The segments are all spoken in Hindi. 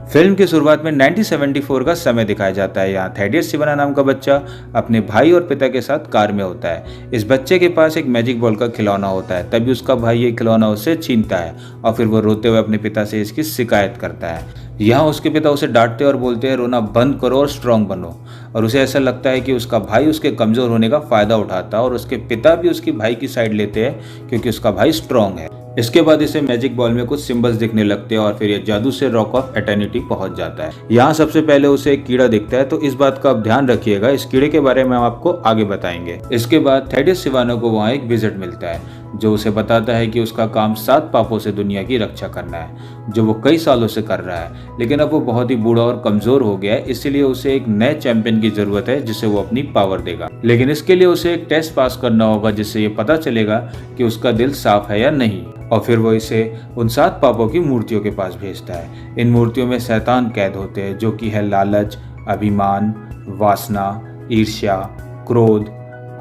फिल्म की शुरुआत में 1974 का समय दिखाया जाता है। यहाँ थेडियस सिवाना नाम का बच्चा अपने भाई और पिता के साथ कार में होता है। इस बच्चे के पास एक मैजिक बॉल का खिलौना होता है। तभी उसका भाई ये खिलौना उससे छीनता है और फिर वो रोते हुए अपने पिता से इसकी शिकायत करता है। यहाँ उसके पिता उसे डांटते और बोलते हैं रोना बंद करो और स्ट्रांग बनो। और उसे ऐसा लगता है कि उसका भाई उसके कमजोर होने का फायदा उठाता है और उसके पिता भी उसकी भाई की साइड लेते हैं क्योंकि उसका भाई स्ट्रांग है। इसके बाद इसे मैजिक बॉल में कुछ सिंबल्स दिखने लगते हैं और फिर ये जादू से रॉक ऑफ एटर्निटी पहुंच जाता है। यहाँ सबसे पहले उसे एक कीड़ा दिखता है, तो इस बात का आप ध्यान रखिएगा, इस कीड़े के बारे में हम आपको आगे बताएंगे। इसके बाद थेडियस सिवाना को वहाँ एक विजिट मिलता है जो उसे बताता है कि उसका काम 7 पापों से दुनिया की रक्षा करना है, जो वो कई सालों से कर रहा है। लेकिन अब वो बहुत ही बूढ़ा और कमजोर हो गया है, इसलिए उसे एक नए चैंपियन की जरूरत है जिसे वो अपनी पावर देगा। लेकिन इसके लिए उसे एक टेस्ट पास करना होगा जिससे ये पता चलेगा कि उसका दिल साफ है या नहीं। और फिर वो इसे उन 7 पापों की मूर्तियों के पास भेजता है। इन मूर्तियों में शैतान कैद होते हैं जो कि है लालच, अभिमान, वासना, ईर्ष्या, क्रोध,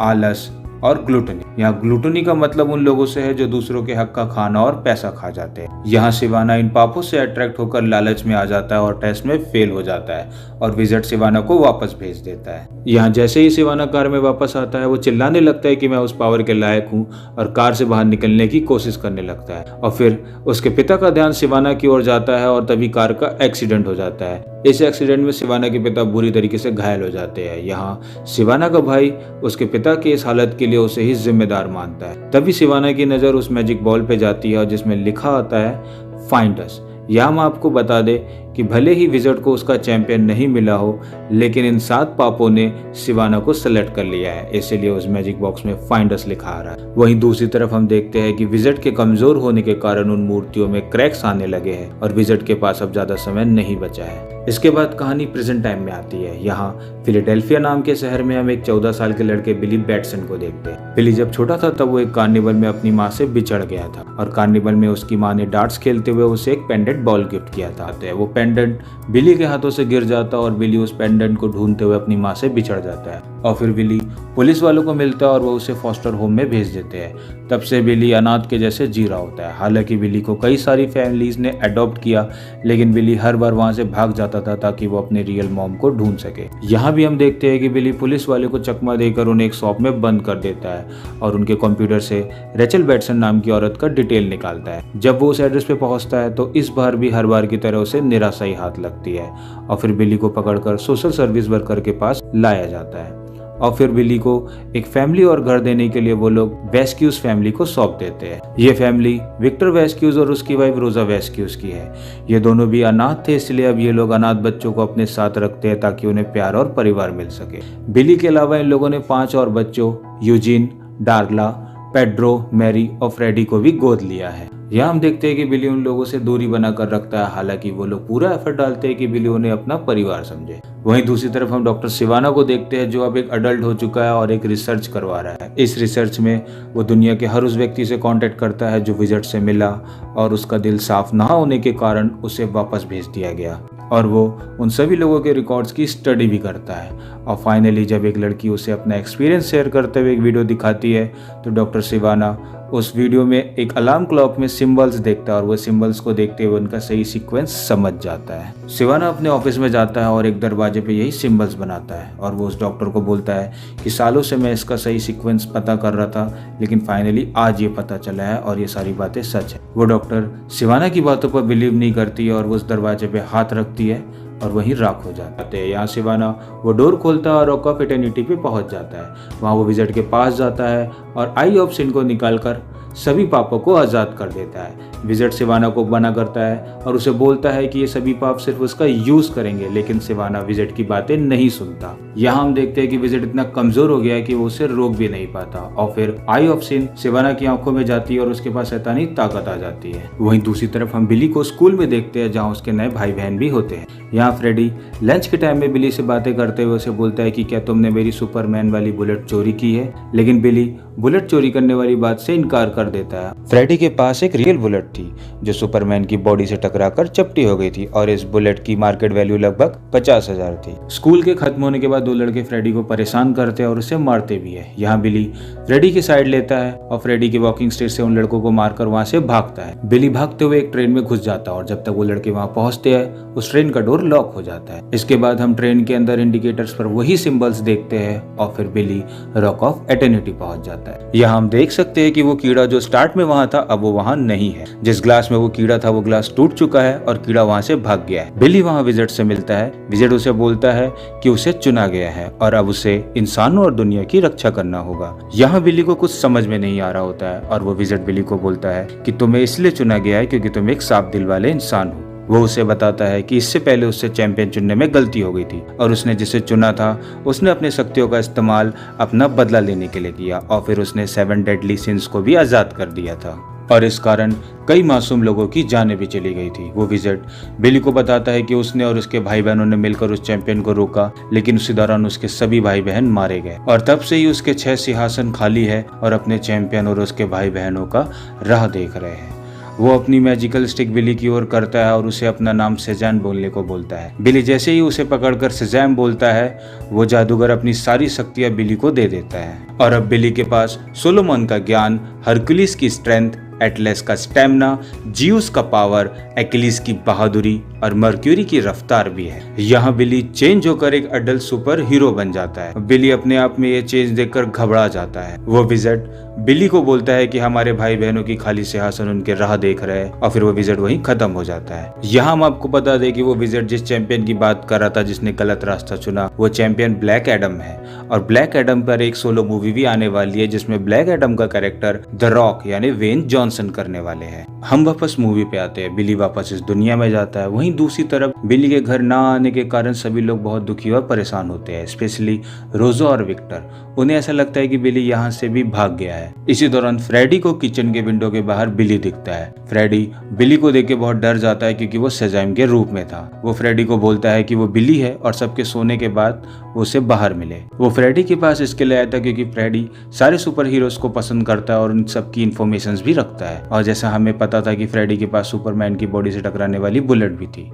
आलस और ग्लूटनी। यहाँ ग्लूटनी का मतलब उन लोगों से है जो दूसरों के हक का खाना और पैसा खा जाते हैं। यहाँ सिवाना इन पापों से अट्रैक्ट होकर लालच में आ जाता है और टेस्ट में फेल हो जाता है और विजिट सिवाना को वापस भेज देता है। यहाँ जैसे ही सिवाना कार में वापस आता है वो चिल्लाने लगता है कि मैं उस पावर के लायक हूँ और कार से बाहर निकलने की कोशिश करने लगता है। और फिर उसके पिता का ध्यान सिवाना की ओर जाता है और तभी कार का एक्सीडेंट हो जाता है। इस एक्सीडेंट में सिवाना के पिता बुरी तरीके से घायल हो जाते हैं। यहाँ सिवाना का भाई उसके पिता की इस हालत के लिए उसे ही जिम्मेदार मानता है। तभी सिवाना की नजर उस मैजिक बॉल पे जाती है और जिसमें लिखा आता है फाइंड अस। यहाँ हम आपको बता दें कि भले ही विजिट को उसका चैंपियन नहीं मिला हो, लेकिन इन 7 पापों ने सिवाना को सेलेक्ट कर लिया है, इसीलिए उस मैजिक बॉक्स में फाइंड अस लिखा आ रहा है। वहीं दूसरी तरफ हम देखते हैं कि विजिट के कमजोर होने के कारण उन मूर्तियों में क्रैक्स आने लगे हैं और विजिट के पास अब ज्यादा समय नहीं बचा है। इसके बाद कहानी प्रेजेंट टाइम में आती है। यहाँ फिलाडेल्फिया नाम के शहर में हम एक 14 साल के लड़के बिली बैटसन को देखते हैं। बिली जब छोटा था तब वो एक कार्निवल में अपनी माँ से बिछड़ गया था और कार्निवल में उसकी माँ ने डार्ट्स खेलते हुए उसे एक पेंडेंट बॉल गिफ्ट किया था। वो पेंडेंट बिली के हाथों से गिर जाता और बिली उस पेंडेंट को ढूंढते हुए अपनी माँ से बिछड़ जाता है और फिर बिली पुलिस वालों को मिलता है और वो उसे फॉस्टर होम में भेज देते हैं। तब से बिली अनाथ के जैसे जी रहा होता है। हालांकि बिली को कई सारी फैमिलीज ने अडॉप्ट किया, लेकिन बिली हर बार वहां से भाग जाता था ताकि वो अपने रियल मॉम को ढूंढ सके। यहाँ भी हम देखते हैं कि बिली पुलिस वाले को चकमा देकर उन्हें एक शॉप में बंद कर देता है और उनके कंप्यूटर से रेचल बैटसन नाम की औरत का डिटेल निकालता है। जब वो उस एड्रेस पे पहुंचता है तो इस बार भी हर बार की तरह उसे निराशा ही हाथ लगती है और फिर बिली को पकड़कर सोशल सर्विस वर्कर के पास लाया जाता है और फिर बिली को एक फैमिली और घर देने के लिए वो लोग वेस्क्यूज फैमिली को सौंप देते हैं। ये फैमिली विक्टर वेस्क्यूज और उसकी वाइफ रोजा वेस्क्यूज की है। ये दोनों भी अनाथ थे, इसलिए अब ये लोग अनाथ बच्चों को अपने साथ रखते हैं ताकि उन्हें प्यार और परिवार मिल सके। बिली के अलावा इन लोगों ने 5 और बच्चों यूजीन, डार्ला, पेड्रो, मैरी और फ्रेडी को भी गोद लिया है। यहाँ हम देखते हैं कि बिली उन लोगों से दूरी बनाकर रखता है, हालांकि वो लोग पूरा एफर्ट डालते हैं कि बिली उन्हें अपना परिवार समझे। वहीं दूसरी तरफ हम डॉक्टर सिवाना को देखते हैं जो अब एक अडल्ट हो चुका है और एक रिसर्च करवा रहा है। इस रिसर्च में वो दुनिया के हर उस व्यक्ति से कांटेक्ट करता है जो विजिट से मिला और उसका दिल साफ ना होने के कारण उसे वापस भेज दिया गया और वो उन सभी लोगों के रिकॉर्ड्स की स्टडी भी करता है। और फाइनली जब एक लड़की उसे अपना एक्सपीरियंस शेयर करते हुए एक वीडियो दिखाती है तो डॉक्टर सिवाना उस वीडियो में एक अलार्म क्लॉक में सिंबल्स देखता है और वो सिंबल्स को देखते हुए उनका सही सीक्वेंस समझ जाता है। सिवाना अपने ऑफिस में जाता है और एक दरवाजे पे यही सिंबल्स बनाता है और वो उस डॉक्टर को बोलता है कि सालों से मैं इसका सही सीक्वेंस पता कर रहा था, लेकिन फाइनली आज ये पता चला है और ये सारी बातें सच है। वो डॉक्टर सिवाना की बातों पर बिलीव नहीं करती है और वो उस दरवाजे पे हाथ रखती है और वहीं राख हो जाते हैं। यहाँ सिवाना वो डोर खोलता है और रॉक ऑफ एटर्निटी पे पहुंच जाता है। वहाँ वो विजिट के पास जाता है और आई ऑफ सिन को निकालकर सभी पापों को आज़ाद कर देता है। विजिट सिवाना को मना करता है और उसे बोलता है कि ये सभी पाप सिर्फ उसका यूज करेंगे, लेकिन सिवाना विजिट की बातें नहीं सुनता। यहाँ हम देखते हैं कि विजिट इतना कमजोर हो गया है कि वो उसे रोक भी नहीं पाता और फिर आई ऑफ सिन सिवाना की आंखों में जाती है और उसके पास शैतानी ताकत आ जाती है। वहीं दूसरी तरफ हम बिली को स्कूल में देखते हैं जहाँ उसके नए भाई बहन भी होते हैं। यहाँ फ्रेडी लंच के टाइम में बिली से बातें करते हुए उसे बोलता है कि क्या तुमने मेरी सुपरमैन वाली बुलेट चोरी की है, लेकिन बिली बुलेट चोरी करने वाली बात से इनकार कर कर देता है। फ्रेडी के पास एक रियल बुलेट थी जो सुपरमैन की बॉडी से टकराकर चपटी हो गई थी और इस बुलेट की मार्केट वैल्यू लगभग 50,000 थी। स्कूल के खत्म होने के बाद दो लड़के फ्रेडी को परेशान करते हैं और उसे मारते भी है। यहाँ बिली फ्रेडी की साइड लेता है और फ्रेडी की वॉकिंग स्टिक से उन लड़कों को मारकर वहां से भागता है। बिली भागते हुए एक ट्रेन में घुस जाता है और जब तक वो लड़के वहां पहुंचते हैं उस ट्रेन का डोर लॉक हो जाता है। इसके बाद हम ट्रेन के अंदर इंडिकेटर्स पर वही सिंबल्स देखते हैं और फिर बिली रॉक ऑफ एटर्निटी पहुंच जाता है। यहाँ हम देख सकते हैं कि वो कीड़ा जो स्टार्ट में वहां था अब वो वहां नहीं है। जिस ग्लास में वो कीड़ा था वो ग्लास टूट चुका है और कीड़ा वहां से भाग गया है। बिली वहां विज़र्ड से मिलता है। विज़र्ड उसे बोलता है कि उसे चुना गया है और अब उसे इंसानों और दुनिया की रक्षा करना होगा। यहाँ बिली को कुछ समझ में नहीं आ रहा होता है और वो विज़र्ड बिली को बोलता है कि तुम्हें इसलिए चुना गया है क्योंकि तुम एक साफ दिल वाले इंसान हो। वो उसे बताता है कि इससे पहले उससे चैंपियन चुनने में गलती हो गई थी और उसने जिसे चुना था उसने अपनी शक्तियों का इस्तेमाल अपना बदला लेने के लिए किया और फिर उसने 7 डेडली सिंस को भी आजाद कर दिया था और इस कारण कई मासूम लोगों की जानें भी चली गई थी। वो विज़र्ड बिली को बताता है कि उसने और उसके भाई बहनों ने मिलकर उस चैंपियन को रोका, लेकिन उसी दौरान उसके सभी भाई बहन मारे गए और तब से ही उसके 6 सिंहासन खाली है और अपने चैंपियन और उसके भाई बहनों का राह देख रहे हैं। वो अपनी मैजिकल स्टिक बिली की ओर करता है और उसे अपना नाम सेजैन बोलने को बोलता है। बिली जैसे ही उसे पकड़कर सेजैन बोलता है वो जादूगर अपनी सारी शक्तियां बिली को दे देता है और अब बिली के पास सोलोमन का ज्ञान, हरकुलिस की स्ट्रेंथ, एटलस का स्टैमिना, जियूस का पावर, एक्किलीस की बहादुरी और मर्क्यूरी की रफ्तार भी है। यहाँ बिली चेंज होकर एक अडल्ट सुपर हीरो बन जाता है। बिली अपने आप में ये चेंज देखकर घबरा जाता है। वो विज़र्ड बिली को बोलता है कि हमारे भाई बहनों की खाली सिंहासन उनके राह देख रहे हैं और फिर वो विज़र्ड वहीं खत्म हो जाता है। यहाँ हम आपको बता दें कि वो विज़र्ड जिस चैंपियन की बात कर रहा था जिसने गलत रास्ता चुना वो चैंपियन ब्लैक एडम है और ब्लैक एडम पर एक सोलो मूवी भी आने वाली है जिसमें ब्लैक एडम का कैरेक्टर द रॉक यानी वेन जॉनसन करने वाले हैं। हम वापस मूवी पे आते हैं। बिली वापस इस दुनिया में जाता है। वहीं दूसरी तरफ बिली के घर ना आने के कारण सभी लोग बहुत दुखी और परेशान होते हैं, स्पेशली रोजो और विक्टर। उन्हें ऐसा लगता है कि बिली यहाँ से भी भाग गया है। इसी दौरान फ्रेडी को किचन के विंडो के बाहर बिली दिखता है। फ्रेडी बिली को देख के बहुत डर जाता है क्योंकि वो सेजाइम के रूप में था। वो फ्रेडी को बोलता है कि वो बिली है और सबके सोने के बाद वो उसे बाहर मिले। वो फ्रेडी के पास इसके लिए आया था क्योंकि फ्रेडी सारे सुपर हीरोज को पसंद करता है और उन सबकी इन्फॉर्मेशन भी रखता है और जैसा हमें पता था कि फ्रेडी के पास सुपरमैन की बॉडी से टकराने वाली बुलेट भी थी।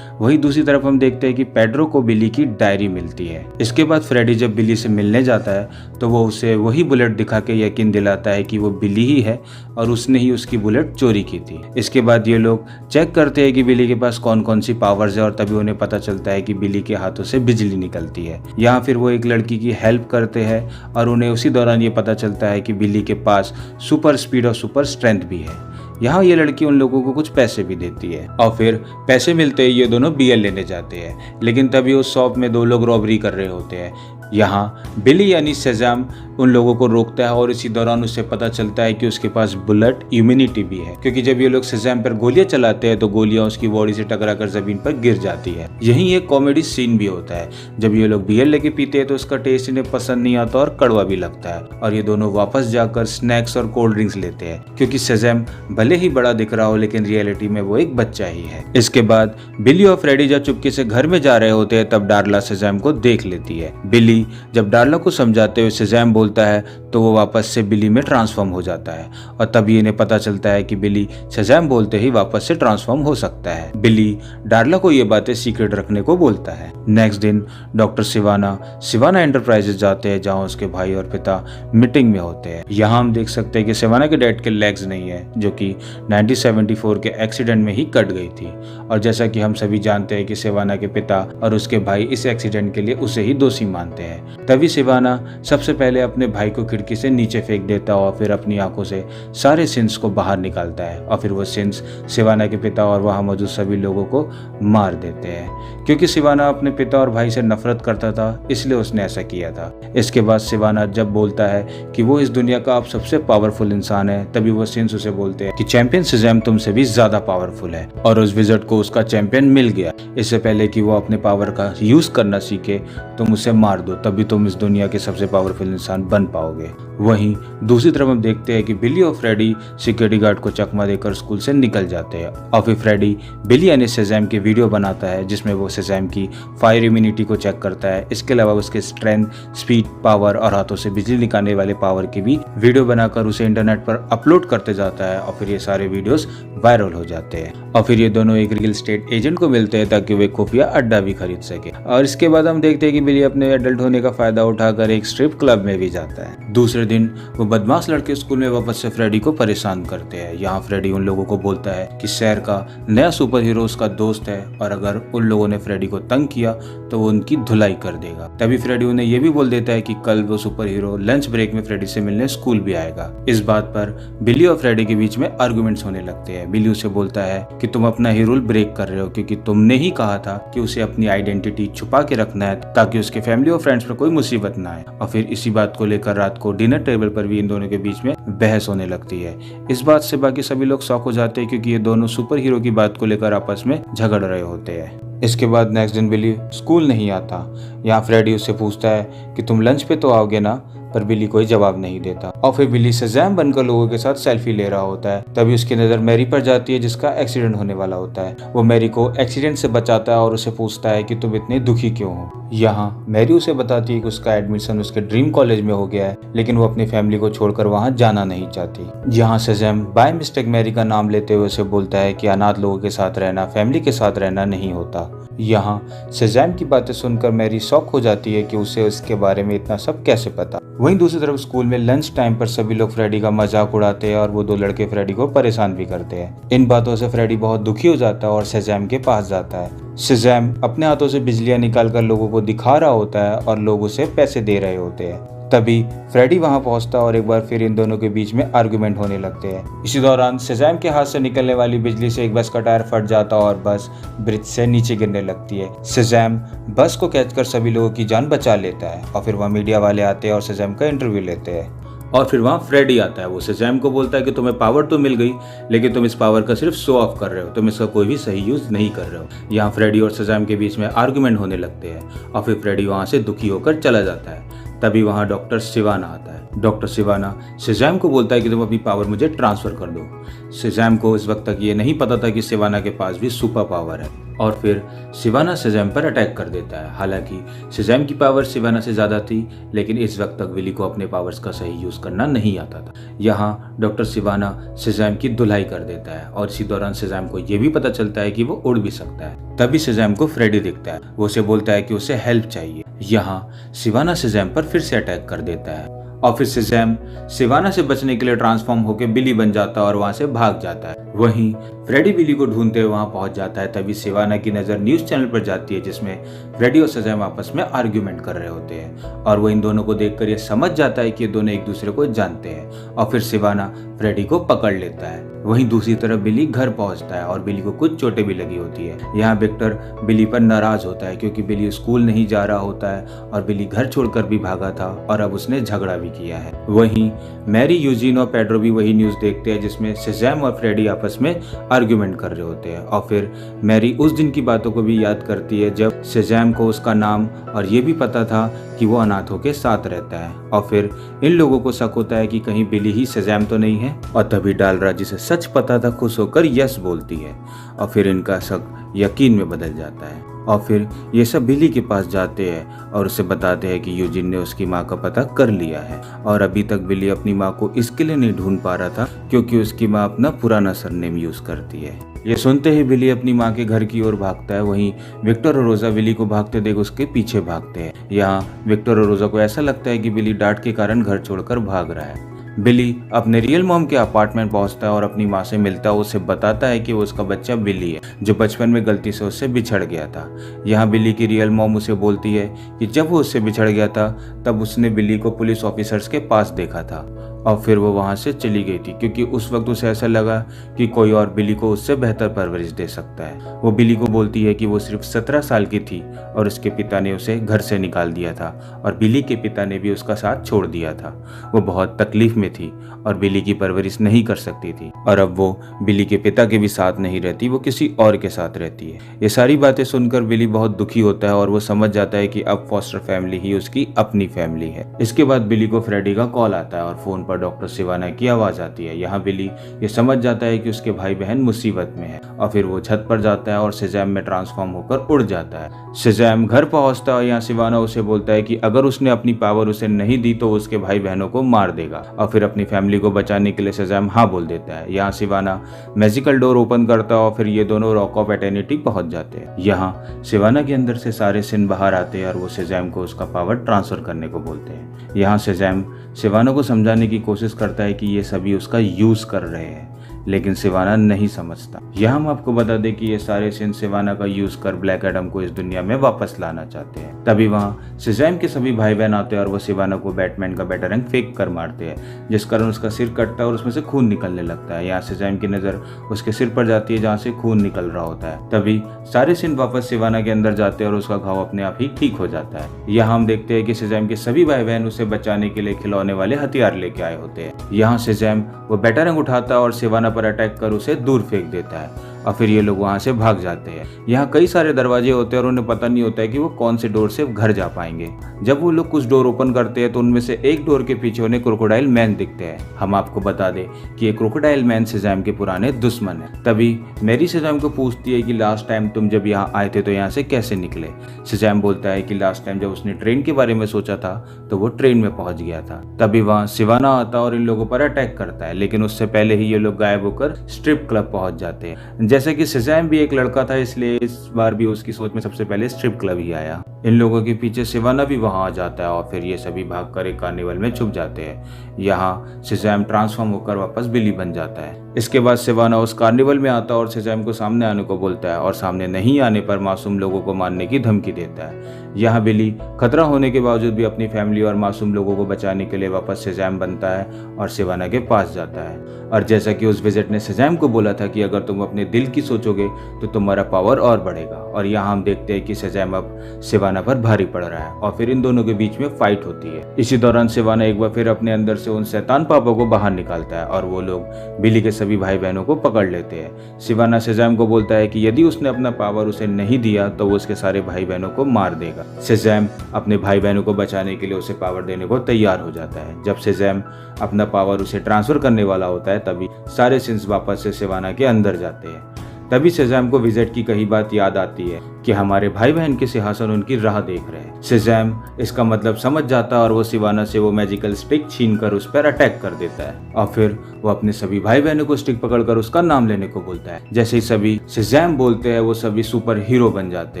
वही दूसरी तरफ हम देखते हैं कि पेड्रो को बिली की डायरी मिलती है। इसके बाद फ्रेडी जब बिली से मिलने जाता है तो वो उसे वही बुलेट दिखा के यकीन दिलाता है कि वो बिली ही है और उसने ही उसकी बुलेट चोरी की थी। इसके बाद ये लोग चेक करते हैं कि बिली के पास कौन कौन सी पावर्स है और तभी उन्हें पता चलता है कि बिली के हाथों से बिजली निकलती है। यहाँ फिर वो एक लड़की की हेल्प करते हैं और उन्हें उसी दौरान ये पता चलता है कि बिली के पास सुपर स्पीड और सुपर स्ट्रेंथ भी है। यहाँ ये लड़की उन लोगों को कुछ पैसे भी देती है और फिर पैसे मिलते ही ये दोनों बियर लेने जाते हैं, लेकिन तभी उस शॉप में 2 लोग रॉबरी कर रहे होते हैं। यहाँ बिली यानी सेजाम उन लोगों को रोकता है और इसी दौरान उसे पता चलता है कि उसके पास बुलेट इम्यूनिटी भी है, क्योंकि जब ये लोग सेजाम पर गोलियां चलाते हैं तो गोलियां उसकी बॉडी से टकराकर जमीन पर गिर जाती है। यही एक कॉमेडी सीन भी होता है। जब ये लोग बियर लेके पीते हैं तो उसका टेस्ट इन्हें पसंद नहीं आता और कड़वा भी लगता है और ये दोनों वापस जाकर स्नैक्स और कोल्ड ड्रिंक्स लेते हैं, क्योंकि सेजाम भले ही बड़ा दिख रहा हो लेकिन रियलिटी में वो एक बच्चा ही है। इसके बाद बिली और फ्रेडी जब चुपके से घर में जा रहे होते हैं तब डार्ला सेजाम को देख लेती है। बिली जब डार्ला को समझाते हुए सेजाम बोलता है तो वो वापस से बिली में ट्रांसफॉर्म हो जाता है और तभी इन्हें पता चलता है कि बिली सेजाम बोलते ही वापस से ट्रांसफॉर्म हो सकता है। बिली डार्ला को ये बातें सीक्रेट रखने को बोलता है। नेक्स्ट दिन डॉक्टर सिवाना एंटरप्राइजेज जाते हैं जहाँ उसके भाई और पिता मीटिंग में होते हैं। यहाँ हम देख सकते हैं कि सिवाना के डैड के लेग्स नहीं है जो कि 1974 के एक्सीडेंट में ही कट गई थी और जैसा कि हम सभी जानते हैं कि सिवाना के पिता और उसके भाई इस एक्सीडेंट के लिए उसे ही दोषी मानते हैं। तभी सिवाना सबसे पहले अपने भाई को खिड़की से नीचे फेंक देता है और फिर अपनी आंखों से सारे सिंस को बाहर निकालता है और फिर वो सिंस सिवाना के पिता और वहां मौजूद सभी लोगों को मार देते हैं। क्योंकि सिवाना अपने पिता और भाई से नफरत करता था इसलिए उसने ऐसा किया था। इसके बाद सिवाना जब बोलता है कि वो इस दुनिया का अब सबसे पावरफुल इंसान है तभी वो सिंस उसे बोलते हैं कि चैंपियन सेजाम तुमसे भी ज्यादा पावरफुल है और उस विज़र्ड को उसका चैंपियन मिल गया। इससे पहले कि वो अपने पावर का यूज करना सीखे तुम उसे मार दो, तभी तुम इस दुनिया के सबसे पावरफुल इंसान बन पाओगे। वहीं दूसरी तरफ हम देखते हैं कि बिली और फ्रेडी सिक्योरिटी गार्ड को चकमा देकर स्कूल से निकल जाते हैं और फिर फ्रेडी बिली यानी शेज़ैम की वीडियो बनाता है जिसमें वो शेज़ैम की फायर इम्यूनिटी को चेक करता है। इसके अलावा उसके स्ट्रेंथ, स्पीड, पावर और हाथों से बिजली निकालने वाले पावर की भी वीडियो बनाकर उसे इंटरनेट पर अपलोड करते जाता है और फिर ये सारे वीडियोस वायरल हो जाते हैं। और फिर ये दोनों एक रियल एस्टेट एजेंट को मिलते हैं ताकि वे खुफिया अड्डा भी खरीद सके। और इसके बाद हम देखते हैं कि बिली अपने एडल्ट होने का फायदा उठाकर एक स्ट्रिप क्लब में भी जाता है। दूसरे दिन वो बदमाश लड़के स्कूल में वापस से फ्रेडी को परेशान करते हैं। यहाँ फ्रेडी उन लोगों को बोलता है कि शहर का नया सुपर हीरो उसका दोस्त है और अगर उन लोगों ने फ्रेडी को तंग किया तो वो उनकी धुलाई कर देगा। तभी फ्रेडी उन्हें ये भी बोल देता है कि कल वो सुपर हीरो लंच ब्रेक में फ्रेडी से मिलने स्कूल भी आएगा। इस बात पर बिली और फ्रेडी के बीच में आर्गुमेंट्स होने लगते हैं। बिली उसे बोलता है कि तुम अपना ही रूल ब्रेक कर रहे हो क्योंकि तुमने ही कहा था कि उसे अपनी आइडेंटिटी छुपा के रखना है ताकि उसके फैमिली और फ्रेंड्स पर कोई मुसीबत ना आए। और फिर इसी बात को लेकर रात को डिनर टेबल पर भी इन दोनों के बीच में बहस होने लगती है। इस बात से बाकी सभी लोग शॉक हो जाते हैं क्योंकि ये दोनों सुपर हीरो की बात को लेकर आपस में झगड़ रहे होते हैं। इसके बाद नेक्स्ट दिन बिली स्कूल नहीं आता। यहाँ फ्रेडी उससे पूछता है कि तुम लंच पे तो आओगे ना, पर बिली कोई जवाब नहीं देता। और फिर बिली शेज़ैम बनकर लोगों के साथ सेल्फी ले रहा होता है। तभी उसकी नजर मैरी पर जाती है जिसका एक्सीडेंट होने वाला होता है। वो मैरी को एक्सीडेंट से बचाता है और उसे पूछता है कि तुम इतने दुखी क्यों हो। यहाँ मैरी उसे बताती है कि उसका एडमिशन उसके ड्रीम कॉलेज में हो गया है लेकिन वो अपनी फैमिली को छोड़कर वहाँ जाना नहीं चाहती। यहाँ शेज़ैम बाय मिस्टेक मैरी का नाम लेते हुए उसे बोलता है कि अनाथ लोगों के साथ रहना फैमिली के साथ रहना नहीं होता। यहाँ शेज़ैम की बातें सुनकर मैरी शॉक हो जाती है कि उसे उसके बारे में इतना सब कैसे पता। वहीं दूसरी तरफ स्कूल में लंच टाइम पर सभी लोग फ्रेडी का मजाक उड़ाते हैं और वो दो लड़के फ्रेडी को परेशान भी करते हैं। इन बातों से फ्रेडी बहुत दुखी हो जाता है और शेज़ैम के पास जाता है। शेज़ैम अपने हाथों से बिजलियां निकालकर लोगों को दिखा रहा होता है और लोग उसे पैसे दे रहे होते हैं। तभी फ्रेडी वहां पहुंचता है और एक बार फिर इन दोनों के बीच में आर्गुमेंट होने लगते हैं। इसी दौरान शेज़ैम के हाथ से निकलने वाली बिजली से एक बस का टायर फट जाता है और बस ब्रिज से नीचे गिरने लगती है। शेज़ैम बस को कैच कर सभी लोगों की जान बचा लेता है और फिर वहाँ मीडिया वाले आते हैं और शेज़ैम का इंटरव्यू लेते हैं। और फिर वहाँ फ्रेडी आता है। वो शेज़ैम को बोलता है कि तुम्हें पावर तो मिल गई लेकिन तुम इस पावर का सिर्फ शो ऑफ कर रहे हो, तुम इसका कोई भी सही यूज नहीं कर रहे हो। यहाँ फ्रेडी और शेज़ैम के बीच में आर्गुमेंट होने लगते हैं और फिर फ्रेडी वहाँ से दुखी होकर चला जाता है। तभी वहाँ डॉक्टर सिवाना आता है। डॉक्टर सिवाना शेज़ैम को बोलता है कि तुम अपनी पावर मुझे ट्रांसफर कर दो। शेज़ैम को इस वक्त तक ये नहीं पता था कि सिवाना के पास भी सुपर पावर है और फिर सिवाना शेज़ैम पर अटैक कर देता है। हालांकि शेज़ैम की पावर सिवाना से ज़्यादा थी लेकिन इस वक्त तक विली को अपने पावर्स का सही यूज़ करना नहीं आता था। यहाँ डॉक्टर सिवाना शेज़ैम की धुलाई कर देता है और इसी दौरान शेज़ैम को ये भी पता चलता है कि वो उड़ भी सकता है। तभी शेज़ैम को फ्रेडी दिखता है। वो उसे बोलता है कि उसे हेल्प चाहिए। यहाँ सिवाना शेज़ैम पर फिर से अटैक कर देता है और फिर शेज़ैम सिवाना से बचने के लिए ट्रांसफॉर्म होकर बिली बन जाता है और वहां से भाग जाता है। वहीं फ्रेडी बिली को ढूंढते हुए वहां पहुंच जाता है। तभी सिवाना की नजर न्यूज चैनल पर जाती है जिसमें फ्रेडी और शेज़ैम आपस में आर्ग्यूमेंट कर रहे होते हैं और वो इन दोनों को देखकर ये समझ जाता है कि ये दोनों एक दूसरे को जानते हैं और फिर सिवाना फ्रेडी को पकड़ लेता है। वहीं दूसरी तरफ बिली घर पहुंचता है और बिली को कुछ चोटें भी लगी होती है। यहाँ विक्टर बिली पर नाराज होता है क्योंकि बिली स्कूल नहीं जा रहा होता है और बिली घर छोड़कर भी भागा था और अब उसने झगड़ा भी किया है। वहीं मैरी, यूजीन और पेड्रो भी वही न्यूज देखते हैं जिसमें शेज़ैम और फ्रेडी आपस में आर्ग्यूमेंट कर रहे होते हैं और फिर मैरी उस दिन की बातों को भी याद करती है जब शेज़ैम को उसका नाम और ये भी पता था कि वो अनाथों के साथ रहता है और फिर इन लोगों को शक होता है कि कहीं बिली ही शेज़ैम तो नहीं है और तभी डालरा जिसे सच पता था खुश होकर यस बोलती है और फिर इनका शक यकीन में बदल जाता है और फिर ये सब बिली के पास जाते हैं और उसे बताते हैं कि यूजिन ने उसकी माँ का पता कर लिया है और अभी तक बिली अपनी माँ को इसके लिए नहीं ढूंढ पा रहा था क्योंकि उसकी माँ अपना पुराना सरनेम यूज करती है। ये सुनते ही बिली अपनी माँ के घर की ओर भागता है। वहीं विक्टर और रोजा बिली को भागते देख उसके पीछे भागते हैं। यहाँ विक्टर और रोजा को ऐसा लगता है कि बिली डांट के कारण घर छोड़कर भाग रहा है। बिली अपने रियल मॉम के अपार्टमेंट पहुंचता है और अपनी माँ से मिलता है। उसे बताता है कि वो उसका बच्चा बिली है जो बचपन में गलती से उससे बिछड़ गया था। यहाँ बिली की रियल मॉम उसे बोलती है कि जब वो उससे बिछड़ गया था तब उसने बिली को पुलिस ऑफिसर्स के पास देखा था और फिर वो वहाँ से चली गई थी, क्योंकि उस वक्त उसे ऐसा लगा कि कोई और बिली को उससे बेहतर परवरिश दे सकता है। वो बिली को बोलती है कि वो सिर्फ 17 साल की थी और उसके पिता ने उसे घर से निकाल दिया था और बिली के पिता ने भी उसका साथ छोड़ दिया था। वो बहुत तकलीफ में थी और बिली की परवरिश नहीं कर सकती थी, और अब वो बिली के पिता के भी साथ नहीं रहती, वो किसी और के साथ रहती है। ये सारी बातें सुनकर बिली बहुत दुखी होता है और वो समझ जाता है कि अब फॉस्टर फैमिली ही उसकी अपनी फैमिली है। इसके बाद बिली को फ्रेडी का कॉल आता है और फोन पर डॉक्टर सिवाना की आवाज आती है। यहाँ बिली ये समझ जाता है कि उसके भाई बहन मुसीबत में है और फिर वो छत पर जाता है और शेज़ैम में ट्रांसफॉर्म होकर उड़ जाता है। शेज़ैम घर पहुंचता है और यहाँ सिवाना उसे बोलता है कि अगर उसने अपनी पावर उसे नहीं दी तो उसके भाई बहनों को मार देगा, और फिर अपनी फैमिली को बचाने के लिए शेज़ैम हाँ बोल देता है। यहाँ सिवाना मैजिकल डोर ओपन करता है और फिर ये दोनों रॉक ऑफ एटर्निटी पहुंच जाते हैं। यहाँ सिवाना के अंदर से सारे सिन बाहर आते हैं और वो शेज़ैम को उसका पावर ट्रांसफर करने को बोलते हैं। यहाँ शेज़ैम सिवाना को समझाने की कोशिश करता है कि ये सभी उसका यूज कर रहे हैं, लेकिन सिवाना नहीं समझता। यहाँ हम आपको बता दें कि ये सारे सिन सिवाना का यूज कर ब्लैक एडम को इस दुनिया में वापस लाना चाहते हैं। तभी वहाँ शेज़ैम के सभी भाई बहन आते हैं और वो सिवाना को बैटमैन का बैटरैंक फेंक कर मारते हैं, जिस कारण उसका सिर कटता है और उसमें से खून निकलने लगता है। यहाँ शेज़ैम की नजर उसके सिर पर जाती है जहाँ से खून निकल रहा होता है। तभी सारे सिन वापस सिवाना के अंदर जाते हैं और उसका घाव अपने आप ही ठीक हो जाता है। यहाँ हम देखते हैं कि शेज़ैम के सभी भाई बहन उसे बचाने के लिए खिलौने वाले हथियार लेके आए होते हैं। यहाँ शेज़ैम वो बैटरैंक उठाता है और सिवाना पर अटैक कर उसे दूर फेंक देता है और फिर ये लोग वहां से भाग जाते हैं। यहाँ कई सारे दरवाजे होते हैं और उन्हें पता नहीं होता है कि वो कौन से डोर से घर जा पाएंगे। जब वो लोग कुछ डोर ओपन करते हैं तो उनमें से एक डोर के पीछे उन्हें क्रोकोडाइल मैन दिखते हैं। हम आपको बता दें कि ये क्रोकोडाइल मैन शेज़ैम के पुराने दुश्मन है। तभी मैरी शेज़ैम को पूछती है कि लास्ट टाइम तुम जब यहाँ आए थे तो यहाँ से कैसे निकले। शेज़ैम बोलता है कि लास्ट टाइम जब उसने ट्रेन के बारे में सोचा था तो वो ट्रेन में पहुंच गया था। तभी वहाँ सिवाना आता और इन लोगों पर अटैक करता है, लेकिन उससे पहले ही ये लोग गायब होकर स्ट्रिप क्लब पहुंच जाते हैं। जैसे कि शेज़ैम भी एक लड़का था, इसलिए इस बार भी उसकी सोच में सबसे पहले स्ट्रिप क्लब ही आया। इन लोगों के पीछे सिवाना भी वहां आ जाता है और फिर ये सभी भागकर एक कार्निवल में छुप जाते हैं। यहाँ शेज़ैम ट्रांसफॉर्म होकर वापस बिली बन जाता है। इसके बाद सिवाना उस कार्निवल में आता है और शेज़ैम को सामने आने को बोलता है और सामने नहीं आने पर मासूम लोगों को मारने की धमकी देता है। यहाँ बिली खतरा होने के बावजूद भी अपनी फैमिली और मासूम लोगों को बचाने के लिए वापस शेज़ैम बनता है और सिवाना के पास जाता है। और जैसा कि उस विजिट ने शेज़ैम को बोला था कि अगर तुम अपने दिल की सोचोगे तो तुम्हारा पावर और बढ़ेगा। और यहाँ हम देखते हैं कि शेज़ैम अब सिवाना पर भारी पड़ रहा है और फिर इन दोनों के बीच में फाइट होती है। इसी दौरान सिवाना एक बार फिर अपने अंदर से उन शैतान पापों को बाहर निकालता है और वो लोग बिली के सभी भाई बहनों को पकड़ लेते हैं। सिवाना शेज़ैम को बोलता है कि यदि उसने अपना पावर उसे नहीं दिया तो वो उसके सारे भाई बहनों को मार देगा। शेज़ैम अपने भाई बहनों को बचाने के लिए उसे पावर देने को तैयार हो जाता है। जब शेज़ैम अपना पावर उसे ट्रांसफर करने वाला होता है तभी सारे सिंस वापस से सिवाना के अंदर जाते हैं। तभी शेज़ैम को विजिट की कही बात याद आती है कि हमारे भाई बहन के सिंहासन उनकी राह देख रहे हैं। शेज़ैम इसका मतलब समझ जाता है और वो सिवाना से वो मैजिकल स्टिक छीनकर उस पर अटैक कर देता है और फिर वो अपने सभी भाई बहनों को स्टिक पकड़कर उसका नाम लेने को बोलता है। जैसे ही सभी शेज़ैम बोलते हैं वो सभी सुपर हीरो बन जाते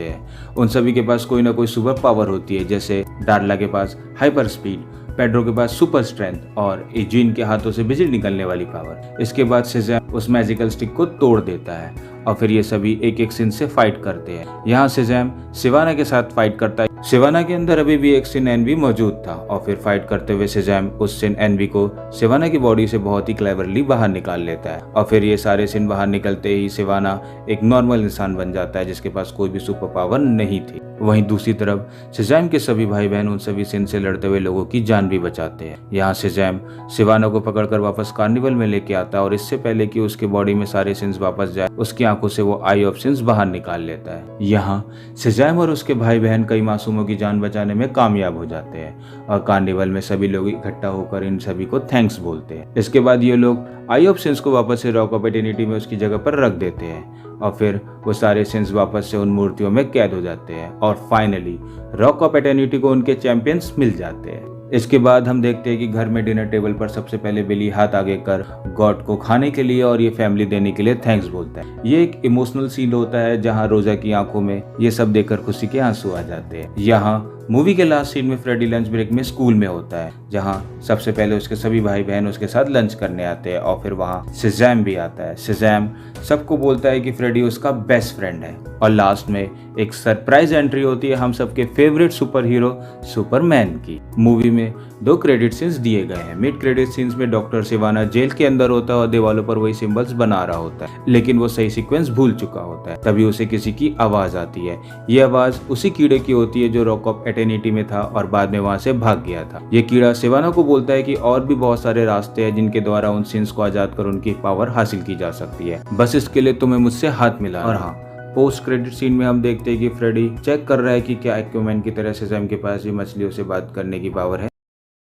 हैं। उन सभी के पास कोई ना कोई सुपर पावर होती है, जैसे डार्ला के पास हाइपर स्पीड, पेड्रो के पास सुपर स्ट्रेंथ और एजीन के हाथों से बिजली निकलने वाली पावर। इसके बाद शेज़ैम उस मैजिकल स्टिक को तोड़ देता है और फिर ये सभी एक एक सिन से फाइट करते हैं। यहाँ शेज़ैम सिवाना के साथ फाइट करता है। सिवाना के अंदर अभी भी एक सिन एनवी मौजूद था और फिर फाइट करते हुए शेज़ैम उस सिन एनवी को सिवाना की बॉडी से बहुत ही क्लेवरली बाहर निकाल लेता है और फिर ये सारे सिन बाहर निकलते ही सिवाना एक नॉर्मल इंसान बन जाता है जिसके पास कोई भी सुपर पावर नहीं थी। वहीं दूसरी तरफ शेज़ैम के सभी भाई बहन उन सभी सिन से लड़ते हुए लोगों की जान भी बचाते हैं। यहाँ शेज़ैम सिवाना को पकड़कर वापस कार्निवल में लेके आता है और इससे पहले कि उसके बॉडी में सारे सिंस वापस जाए उसकी आंखों से वो आई ऑफ सिंस बाहर निकाल लेता है। यहाँ शेज़ैम और उसके भाई बहन कई मासूमों की जान बचाने में कामयाब हो जाते हैं और कार्निवल में सभी लोग इकट्ठा होकर इन सभी को थैंक्स बोलते हैं। इसके बाद ये लोग आई ऑफ सिंस को वापस से रॉक ऑफ एटर्निटी में उसकी जगह पर रख देते हैं और फिर वो सारे सिंस वापस से उन मूर्तियों में कैद हो जाते हैं और फाइनली रॉक ऑफ एटर्निटी को उनके चैंपियंस मिल जाते हैं। इसके बाद हम देखते हैं कि घर में डिनर टेबल पर सबसे पहले बिली हाथ आगे कर गॉड को खाने के लिए और ये फैमिली देने के लिए थैंक्स बोलता है। ये एक इमोशनल सीन होता है जहां रोजा की आंखों में ये सब देखकर खुशी के आंसू आ जाते हैं। यहाँ मूवी के लास्ट सीन में फ्रेडी लंच ब्रेक में स्कूल में होता है जहां सबसे पहले उसके सभी भाई बहन उसके साथ लंच करने आते हैं और फिर वहां शेज़ैम भी आता है। शेज़ैम सबको बोलता है कि फ्रेडी उसका बेस्ट फ्रेंड है और लास्ट में एक सरप्राइज एंट्री होती है हम सबके फेवरेट सुपर हीरो सुपरमैन की। मूवी में 2 क्रेडिट सीन्स दिए गए हैं। मिड क्रेडिट सीन्स में डॉक्टर सिवाना जेल के अंदर होता है और दीवारों पर वही सिंबल्स बना रहा होता है, लेकिन वो सही सीक्वेंस भूल चुका होता है। तभी उसे किसी की आवाज आती है। ये आवाज उसी कीड़े की होती है जो रॉक ऑफ एटर्निटी में था और बाद में वहां से भाग गया था। ये कीड़ा सिवाना को बोलता है कि और भी बहुत सारे रास्ते हैं जिनके द्वारा उन सीन्स को आजाद कर उनकी पावर हासिल की जा सकती है, बस इसके लिए तुम्हें मुझसे हाथ मिला। और हाँ, पोस्ट क्रेडिट सीन में हम देखते हैं कि फ्रेडी चेक कर रहा है कि क्या एक्वामैन की तरह शेज़ैम के पास भी मछलियों से बात करने की पावर है।